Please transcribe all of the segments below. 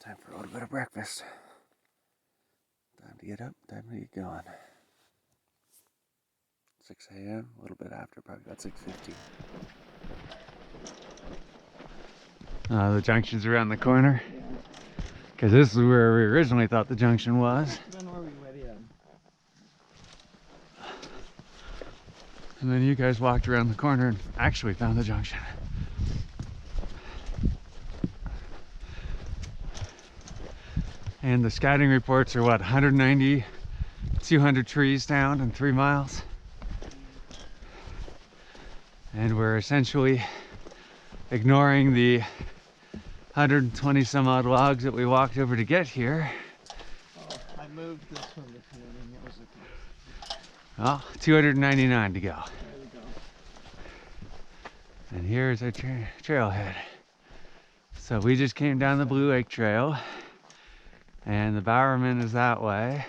Time for a little bit of breakfast. Time to get up, time to get going. 6 a.m., a little bit after, probably about 6:50. The junction's around the corner. Because this is where we originally thought the junction was. And then you guys walked around the corner and actually found the junction. And the scouting reports are what, 190, 200 trees down in 3 miles. And we're essentially ignoring the 120 some odd logs that we walked over to get here. Oh, I moved this one this morning. It was a... Well, 299 to go. There we go. And here's our trailhead. So we just came down the Blue Lake Trail, and the Bowerman is that way.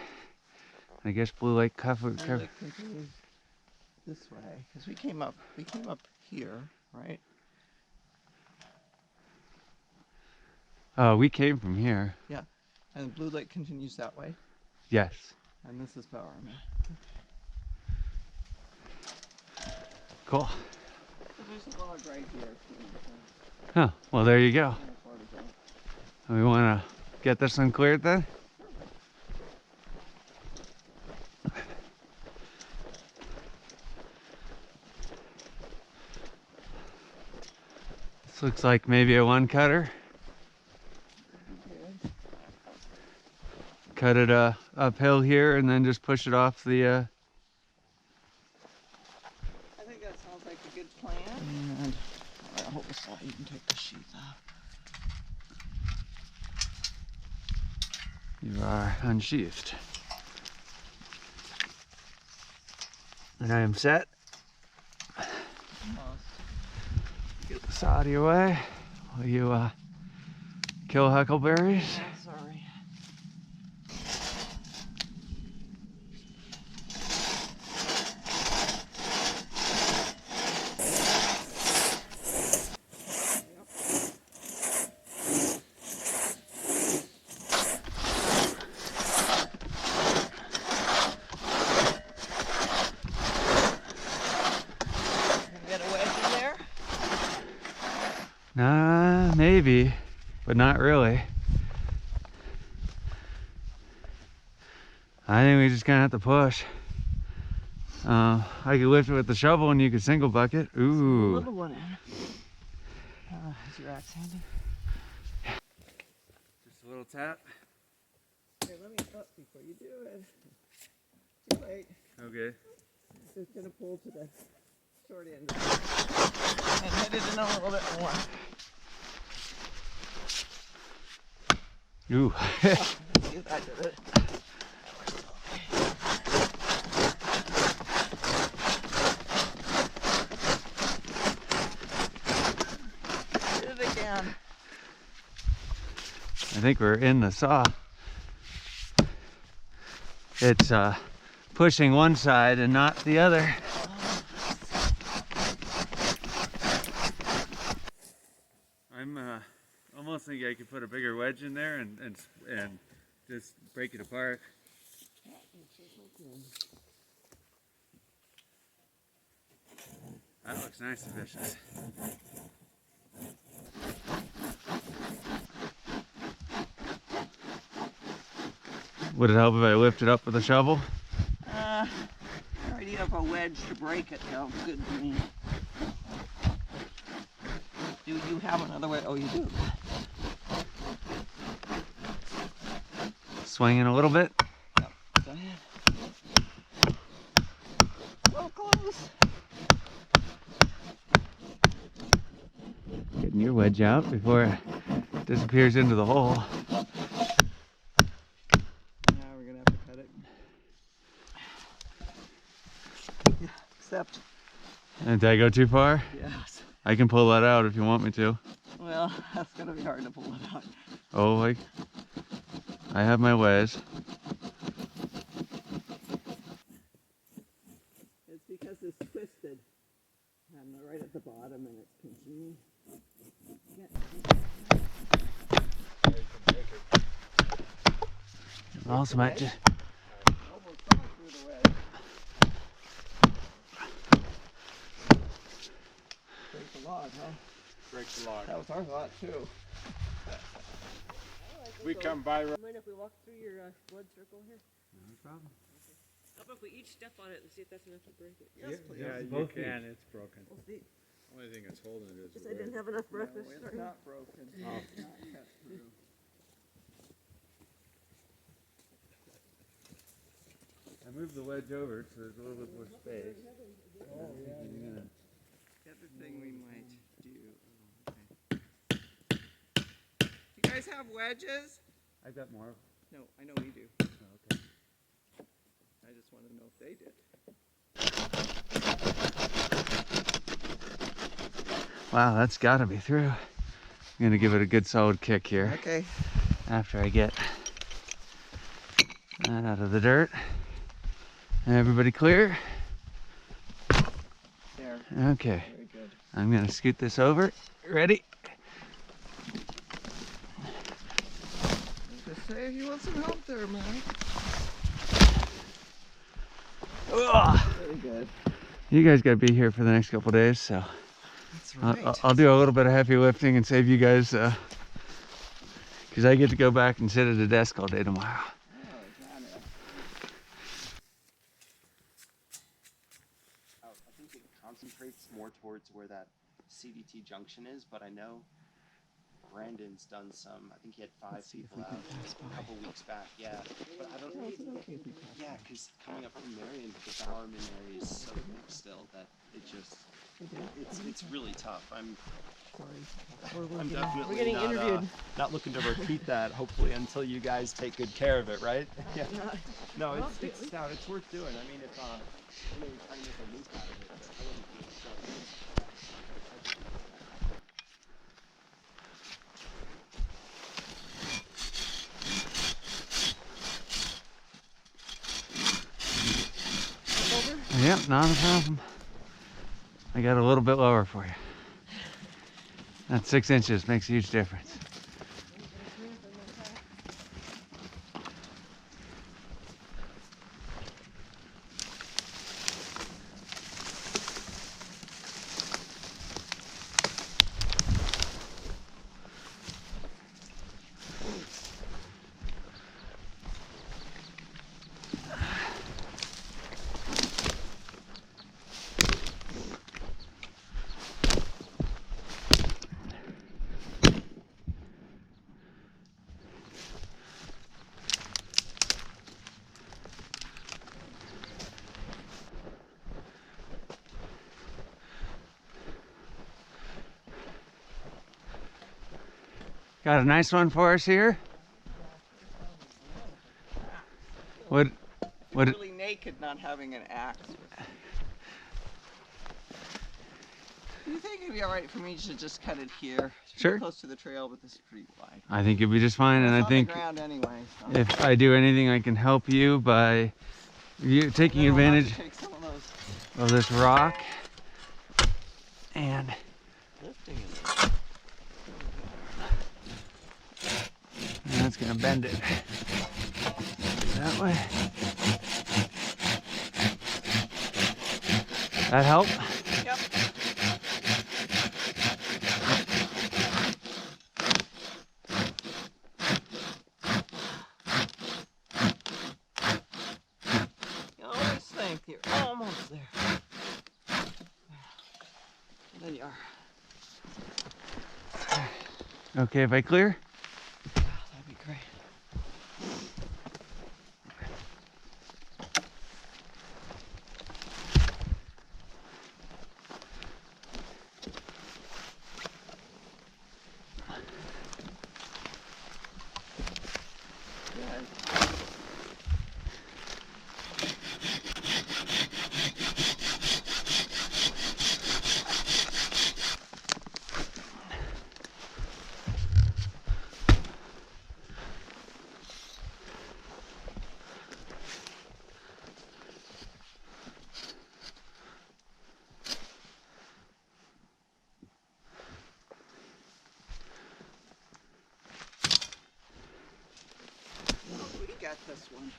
I guess Blue Lake covered. Blue Lake continues this way because we came up here, right? Oh, we came from here. Yeah, and Blue Lake continues that way. Yes. And this is Bowerman. Cool. So there's a log right here. Oh, well, there you go. We want to get this one cleared then? This looks like maybe a one cutter. Cut it uphill here and then just push it off the I think that sounds like a good plan. And I'll hold this out. You can take the sheath off. You are unsheathed. And I am set. Get the saw out of your way while you kill huckleberries. Oh, sorry. Maybe, but not really. I think we just gonna have to push. I could lift it with the shovel and you could single bucket. Ooh. Little one in. Is your axe handy? Just a little tap. Okay, let me up before you do it. Too late. Okay. Just gonna pull to the short end and hit it in a little bit more. Ooh. I did it. Did it again. I think we're in the saw. It's pushing one side and not the other. I'm almost think I could put a bigger wedge in there and just break it apart. That looks nice and vicious. Would it help if I lift it up with a shovel? I already have a wedge to break it. Sounds good to me. Do you have another way? Oh, you do. Swinging a little bit. Yep. Go ahead. So close. Getting your wedge out before it disappears into the hole. Now we're gonna have to cut it. Yeah, except. And did I go too far? Yes. I can pull that out if you want me to. Well, that's gonna be hard to pull it out. Oh, I have my ways. It's because it's twisted. I'm right at the bottom and it's pinching me. Yeah. Also might just. Almost fell through the wedge. Break the log, huh? Break the log. That was our thought too. We come by. Mind if we walk through your blood circle here? No problem. How about if we each step on it and see if that's enough to break it? Yes, please. Yeah, you Both can. It's broken. We'll see. Only thing that's holding it is Guess the I didn't wedge. have enough No, breakfast. it's Sorry. not broken. It's not cut through. I moved the wedge over so there's a little bit more space. Oh, yeah. The other thing we might do. Do you guys have wedges? I've got more. No, I know we do. Oh, okay. I just want to know if they did. Wow, that's got to be through. I'm going to give it a good solid kick here Okay. after I get that out of the dirt. Everybody clear? There. Okay. Very good. I'm going to scoot this over. Ready? Just say if you want some help there, man. Ugh. Very good. You guys got to be here for the next couple days, so That's right. I'll do a little bit of heavy lifting and save you guys, because I get to go back and sit at a desk all day tomorrow. I think it concentrates more towards where that CDT junction is, but I know Brandon's done some. I think he had 5 people out a couple weeks back. Yeah, but I don't know. Yeah, because coming up from Marion, the Bowerman area is so big still that it just it's really tough. I'm definitely We're getting interviewed. not looking to repeat that. Hopefully, until you guys take good care of it, right? Yeah. No, it's stout. It's worth doing. I mean, if you're trying to make a loop out of it, but I wouldn't do it. So, Yep, not a problem. I got a little bit lower for you. That 6 inches makes a huge difference. Got a nice one for us here. What? Really naked not having an axe. Do you think it'd be alright for me to just cut it here? It's Sure. pretty close to the trail, but this is pretty wide. I think you'll be just fine, and It's I on think the ground anyway, so. if I do anything, I can help you by you taking Then we'll have to advantage take some of those of this rock and lifting it. that's gonna bend it that way. That help? Yep. You always think you're almost there. And then you are. Okay, if I clear? That'd be great. get this one?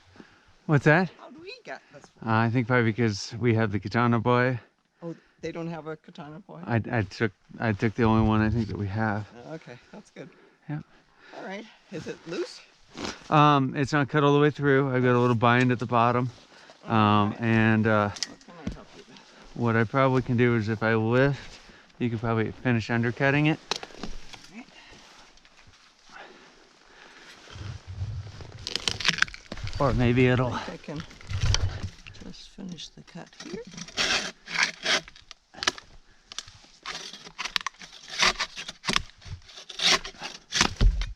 What's that? How do we get this one? I think probably because we have the Katana Boy. Oh, they don't have a katana boy? I took the only one I think that we have. Okay, that's good. Yeah. All right. Is it loose? It's not cut all the way through. I've got a little bind at the bottom. And What can I help you with? what I probably can do is if I lift, you could probably finish undercutting it. Right. Or maybe it'll. I think I can just finish the cut here.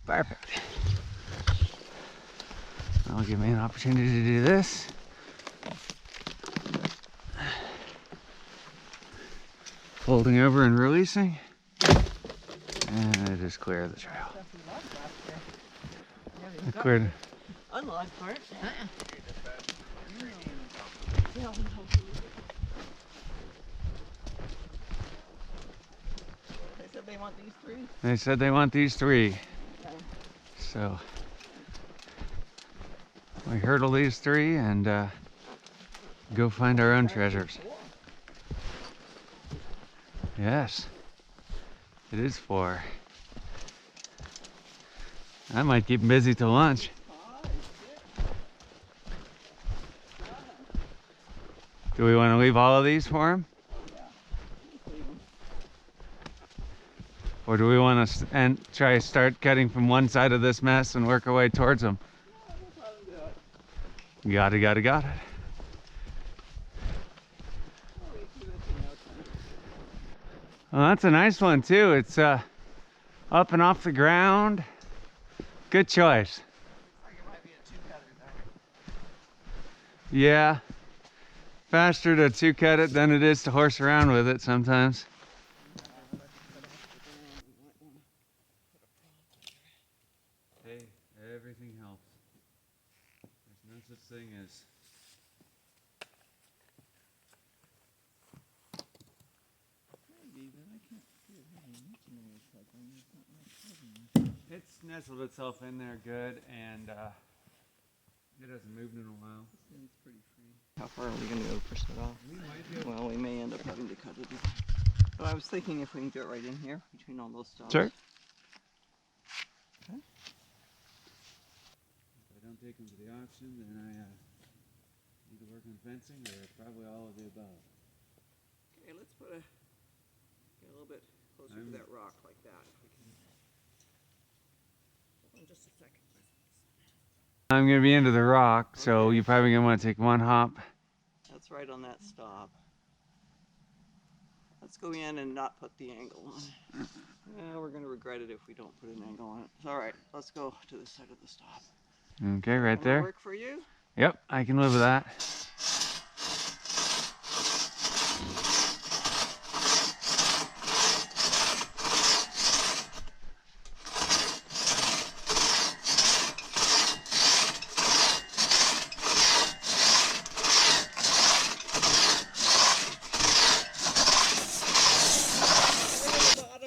Perfect. That'll give me an opportunity to do this. Folding over and releasing. And I just clear the trail. I cleared. Unlocked part. They said they want these three. They said they want these 3. So we hurdle these 3 and go find our own treasures. Yes, it is 4. I might keep them busy till lunch. Do we want to leave all of these for him? Or do we want to try to start cutting from one side of this mess and work our way towards them? Got it. Well, that's a nice one too. It's up and off the ground. Good choice. Yeah. Faster to 2-cut it than it is to horse around with it sometimes. Hey, everything helps. There's no such thing as it's nestled itself in there good, and it hasn't moved in a while. It's pretty free. How far are we going to go to push it off? Well, we may end up having to cut it. But I was thinking if we can do it right in here between all those stops. Sure. Okay. If I don't take them to the auction, then I either work on fencing or probably all of the above. Okay, let's get a little bit closer to that rock like that if we can. Hold on just a second. I'm going to be into the rock, so you're probably going to want to take one hop. That's right on that stop. Let's go in and not put the angle on. We're going to regret it if we don't put an angle on it. It's all right. Let's go to the side of the stop. Okay, right Will that there. work for you? Yep, I can live with that.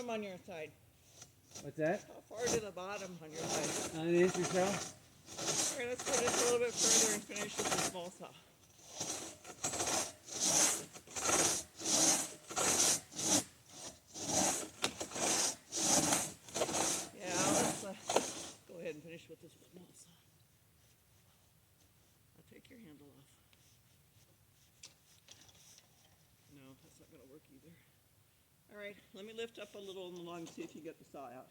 On your side. What's that? How far to the bottom on your side? On the inch or so? Alright, let's put it a little bit further and finish with the small saw. Yeah, let's go ahead and finish with this small saw. I'll take your handle off. No, that's not going to work either. All right, let me lift up a little and along and see if you get the saw out.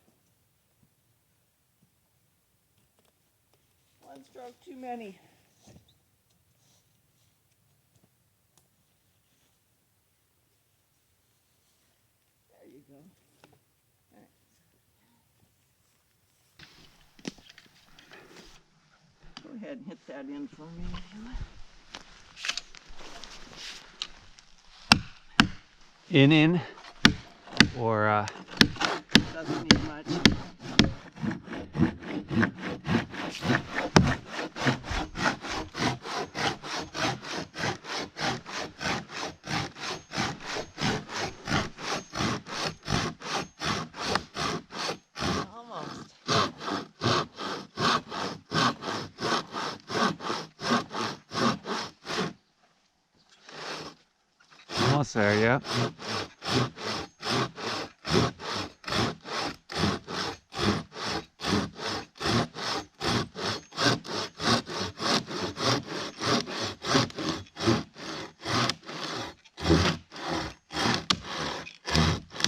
One stroke too many. There you go. All right. Go ahead and hit that in for me. In. Or, Doesn't need much. Almost. there, yep.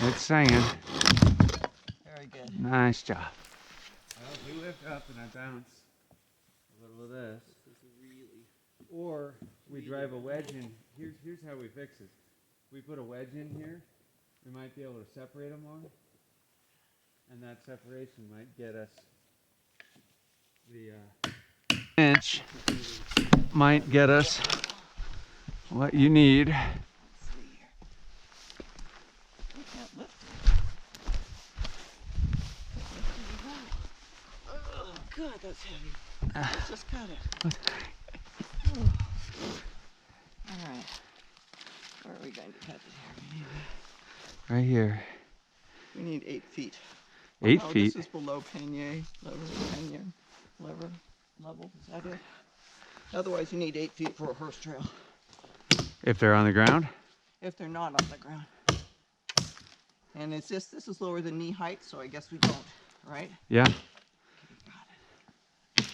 It's singing. Very good. Nice job. Well, we lift up and I bounce a little of this. Or we drive a wedge in. Here's how we fix it. We put a wedge in here. We might be able to separate them more. And that separation might get us the inch. Might get us what you need. Let's see here. We can't lift it. Oh, God, that's heavy. Let's just cut it. All right. Where are we going to cut it here? Right here. We need 8 feet. 8 Oh, feet. This is below pannier, level, is that it? Otherwise, you need 8 feet for a horse trail. If they're on the ground? If they're not on the ground. And it's this is lower than knee height, so I guess we don't, right? Yeah. Got it.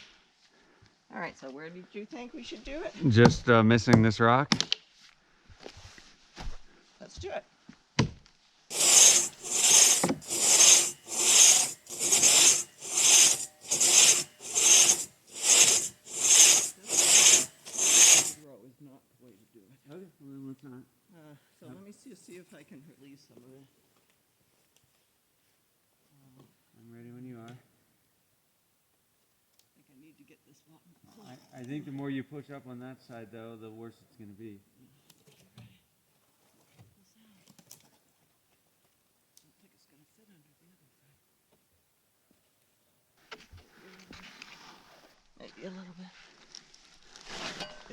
All right, so where did you think we should do it? Just missing this rock. Let's do it. Okay, well, let's not. So let me see if I can release some of it. I'm ready when you are. I think I need to get this one. I think the more you push up on that side, though, the worse it's going to be. Maybe a little bit.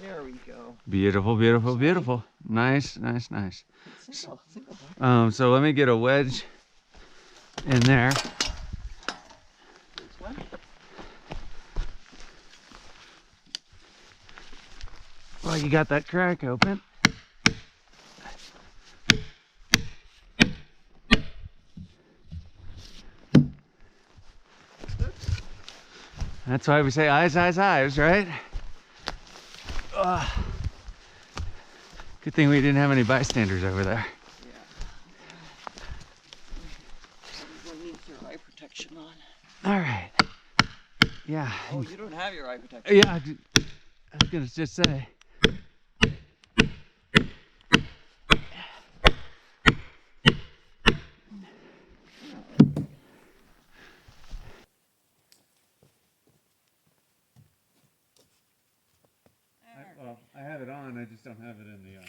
There we go. Beautiful, beautiful, beautiful. Nice, nice, nice. Single So let me get a wedge in there. This one. Well, you got that crack open. That's why we say eyes, eyes, eyes, right? Good thing we didn't have any bystanders over there. Yeah. Everyone needs their eye protection on. All right. Yeah. Oh, you don't have your eye protection. Yeah, I was gonna just say. Well, I have it on, I just don't have it in the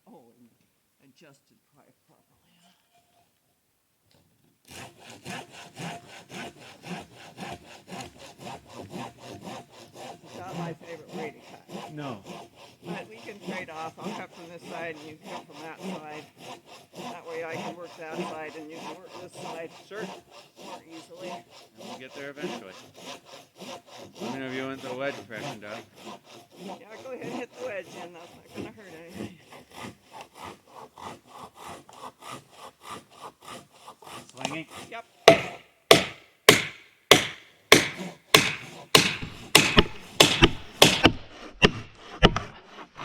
Oh, and adjusted properly. It's not my favorite way to cut. No. But we can trade off. I'll cut from this side and you cut from that side. That way I can work that side and you can work this side. Sure. More easily. We'll get there eventually. Let me know if you want the wedge impression, Doug. Yeah, go ahead and hit the wedge in. That's not going to hurt anything. Swinging? Yep.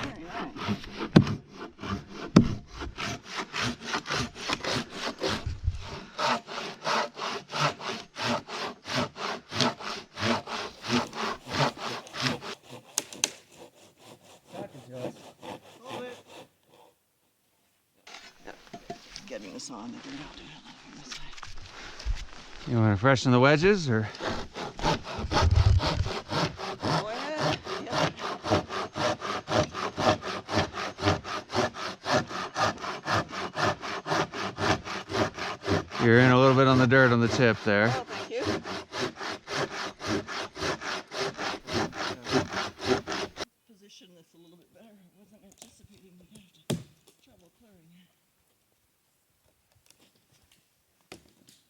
Very nice. Hold it. Yep. Getting this on the dirt. I'll do it on this side. You want to freshen the wedges, or? Go ahead. Yep. You're in a little bit on the dirt on the tip there. Oh, thank you. Position this a little bit better. I wasn't anticipating we'd have trouble clearing it.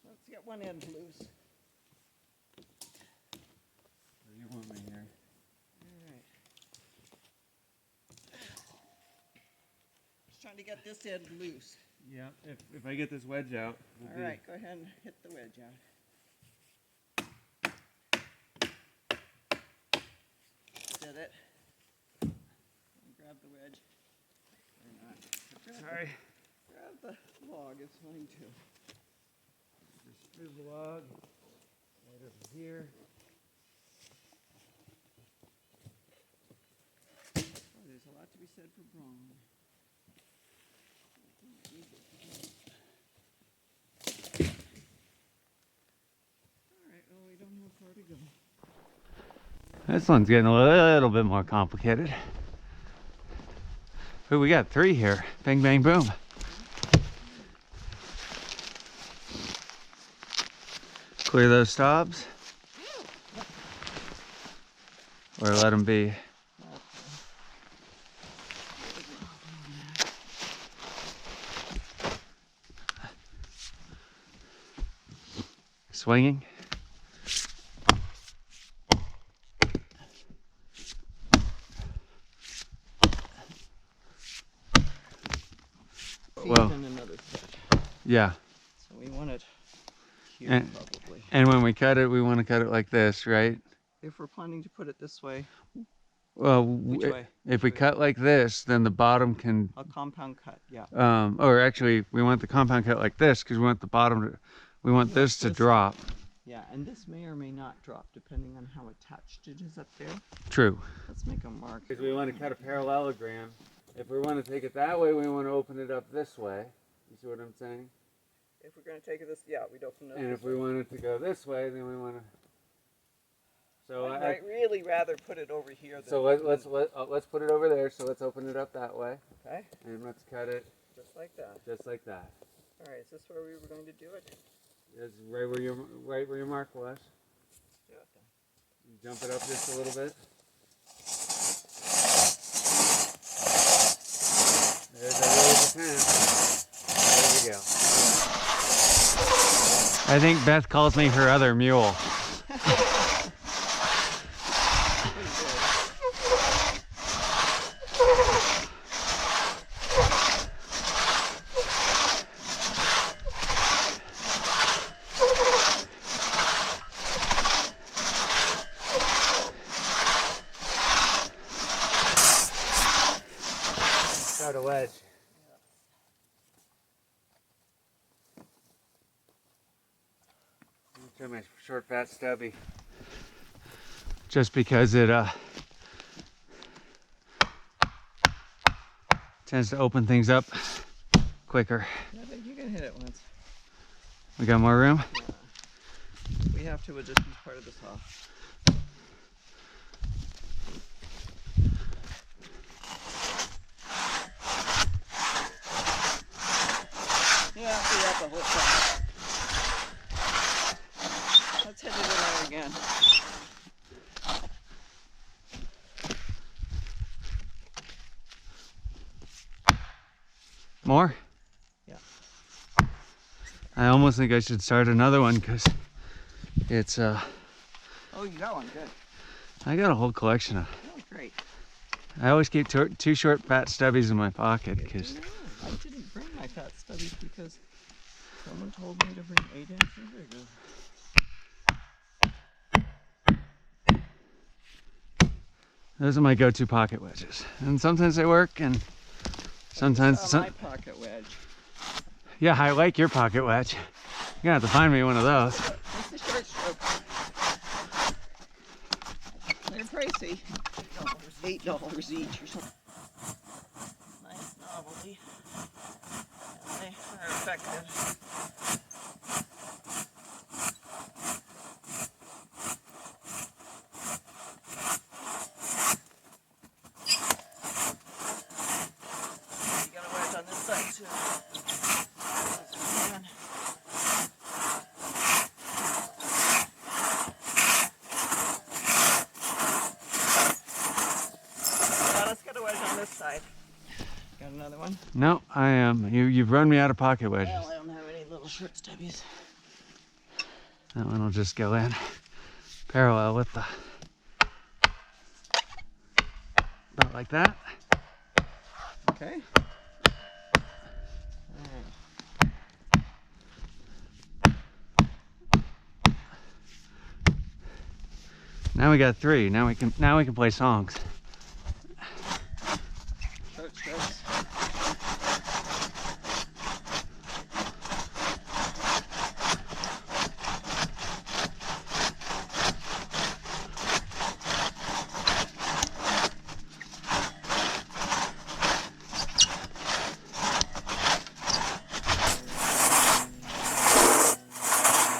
Let's get one end loose. You want me here? All right. Just trying want to get this end loose. Yeah, if I get this wedge out. All right, go ahead and hit the wedge out. Did it. Grab the wedge. Or not. Sorry. Grab the log, it's fine too. Just move the log right over here. Oh, there's a lot to be said for brawn. Alright, well, we don't have far to go. This one's getting a little bit more complicated. Ooh, we got 3 here. Bang, bang, boom. Clear those stobs. Or let them be. Swinging. Well, And another foot. yeah. So we want it here And- probably. And when we cut it, we want to cut it like this, right? If we're planning to put it this way, Well, which way? if we cut like this, then the bottom can, A compound cut, yeah. or actually, we want the compound cut like this because we want the bottom to, we want this to drop. Yeah, and this may or may not drop depending on how attached it is up there. True. Let's make a mark. Because we want to cut a parallelogram. If we want to take it that way, we want to open it up this way. You see what I'm saying? If we're going to take it this, yeah, we'd open it up. And if we want it to go this way, then we want to. So I'd really rather put it over here. Than so let's put it over there. So let's open it up that way, Okay, and let's cut it just like that. just like that. All right, is this where we were going to do it? It's right where your mark was. Do it then. You jump it up just a little bit. There's our roll of 10. There we go. I think Beth calls me her other mule. Got a wedge. Try my short, fat, stubby. Just because it tends to open things up quicker. I think you can hit it once. We got more room? We have to with just use part of the saw. Yeah, we got the whole thing. Let's hit it in there again. More? Yeah. I almost think I should start another one because it's Oh, you got one, good. I got a whole collection of. Oh, great. I always keep 2 short, fat stubbies in my pocket because No, I didn't bring my fat stubbies because someone told me to bring 8-inch and bigger. those are my go-to pocket wedges, and sometimes they work, and sometimes My pocket wedge. yeah, I like your pocket wedge. You're gonna have to find me one of those. What's the short stroke? They're pricey. $8 each or something. Nice novelty. And they are effective. You got a wedge on this side too. That's what we're doing. Now let's get a wedge on this side. Got another one? No, I am. You've run me out of pocket wedges. Well, I don't have any little short stubbies. That one will just go in parallel with the. About like that. Okay. Now we got 3. Now we can play songs.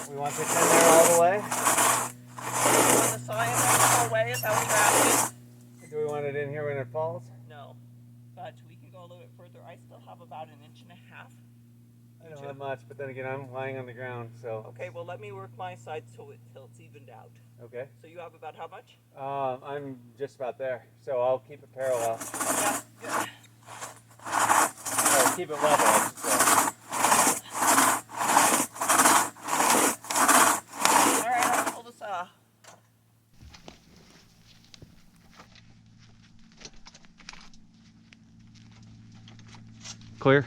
We want this in there all the way? On the side the whole way, is that what you're asking? Do we want it in here when it falls? No, but we can go a little bit further. I still have about 1.5 inches. I don't have much, but then again, I'm lying on the ground, so. Okay, well let me work my side till it's evened out. Okay. So you have about how much? I'm just about there, so I'll keep it parallel. Yeah, good. Or keep it level, I should say. All right, I'll pull this off. Clear?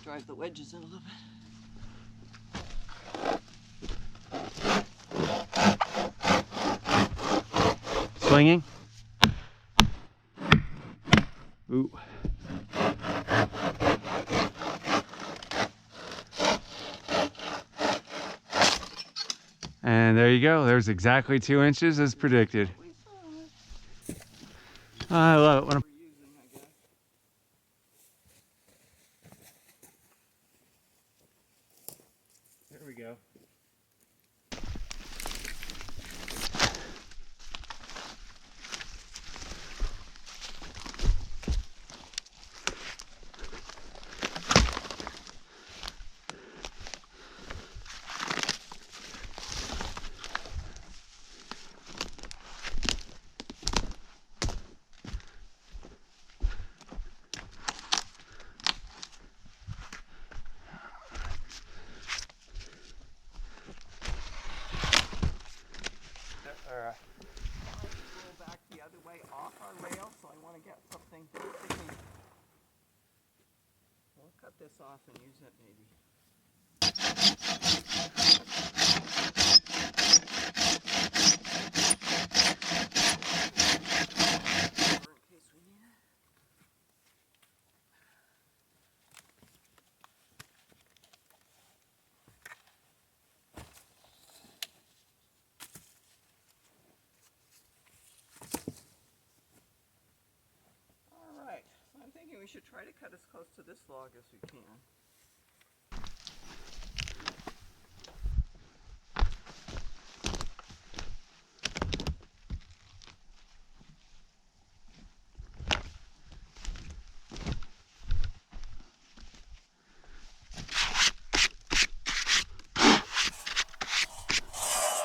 Drive the wedges in a little bit. Swinging? Ooh. And there you go. There's exactly 2 inches as predicted. I love it when I'm there we go. Roll back the other way off our rail, so I want to get something basically. We'll cut this off and use it maybe. In case we need it. Alright, so I'm thinking we should try to cut as close to this log as we can.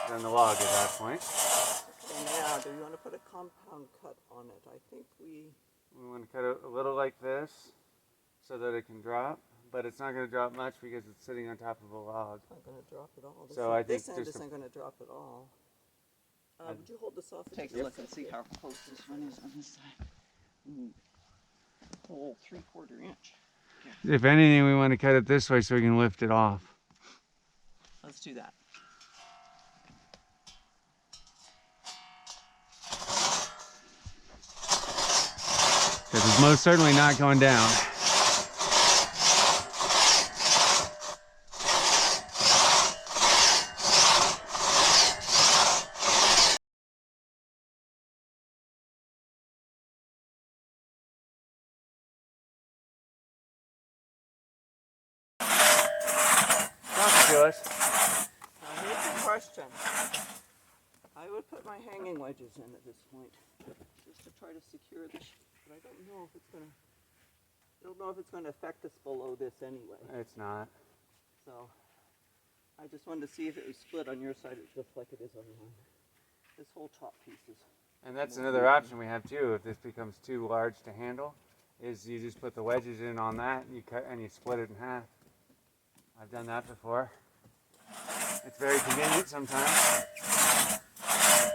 On the log at that point. Okay, now, do you want to put a compound cut on it? I think we want to cut it a little like this so that it can drop, but it's not going to drop much because it's sitting on top of a log. It's not going to drop at all. So I think this end isn't going to drop at all. Would you hold this off? Take a look and see how close this one is on this side. Whole 3/4 inch. If anything, we want to cut it this way so we can lift it off. Let's do that. Because it's most certainly not going down. Joyce. Now here's the question. I would put my hanging wedges in at this point, just to try to secure this. But I don't know if it's gonna. I don't know if it's gonna affect us below this anyway. It's not. So I just wanted to see if it was split on your side, just like it is on mine. This whole top piece is. And that's another option we have too. If this becomes too large to handle, is you just put the wedges in on that and you cut and you split it in half. I've done that before. It's very convenient sometimes.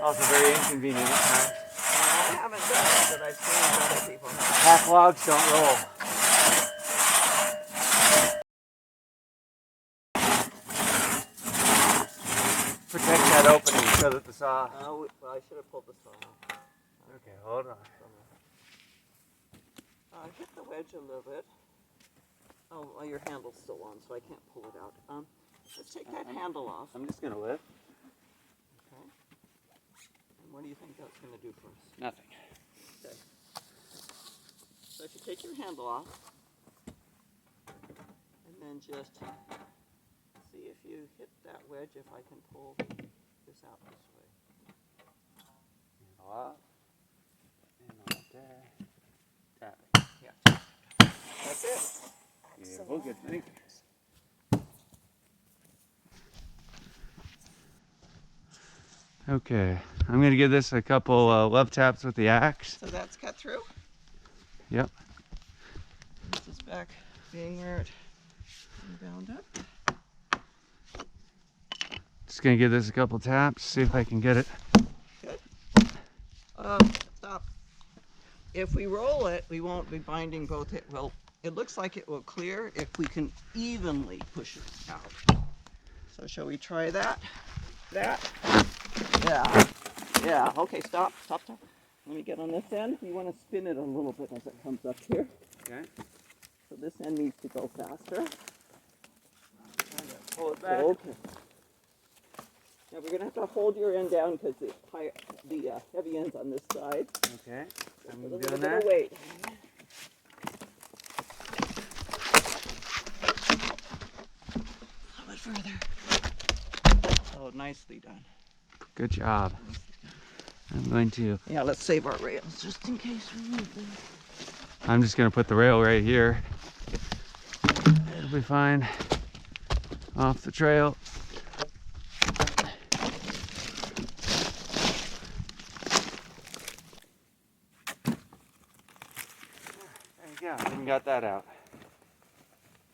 Also very inconvenient at times. I haven't done it, but I've seen other people have. Black logs don't roll. Protect that opening so that the saw. Well, I should have pulled the saw out. Okay, hold on. Hit the wedge a little bit. Oh, well, your handle's still on, so I can't pull it out. Let's take that handle off. I'm just gonna lift. Okay. And what do you think that's going to do for us? Nothing. Okay. So if you take your handle off, and then just see if you hit that wedge, if I can pull this out this way. Handle up. Handle up there. Tap it. Yeah. That's it. Yeah, we'll get it. Okay, I'm gonna give this a couple love taps with the axe. So that's cut through. Yep. This is back being where it bound up. Just gonna give this a couple taps, see if I can get it. Stop. If we roll it, we won't be binding both. Well, it looks like it will clear if we can evenly push it out. So shall we try that? That? Yeah. Yeah. Okay, stop. Stop. Let me get on this end. You want to spin it a little bit as it comes up here. Okay. So this end needs to go faster. Pull it back. Okay. Now we're gonna have to hold your end down because the heavy end's on this side. Okay. I'm With a doing little bit that. of weight. A little bit further. Oh, nicely done. Good job. I'm going to. Yeah, let's save our rails just in case we need them. I'm just gonna put the rail right here. It'll be fine. Off the trail. There you go. Even got that out.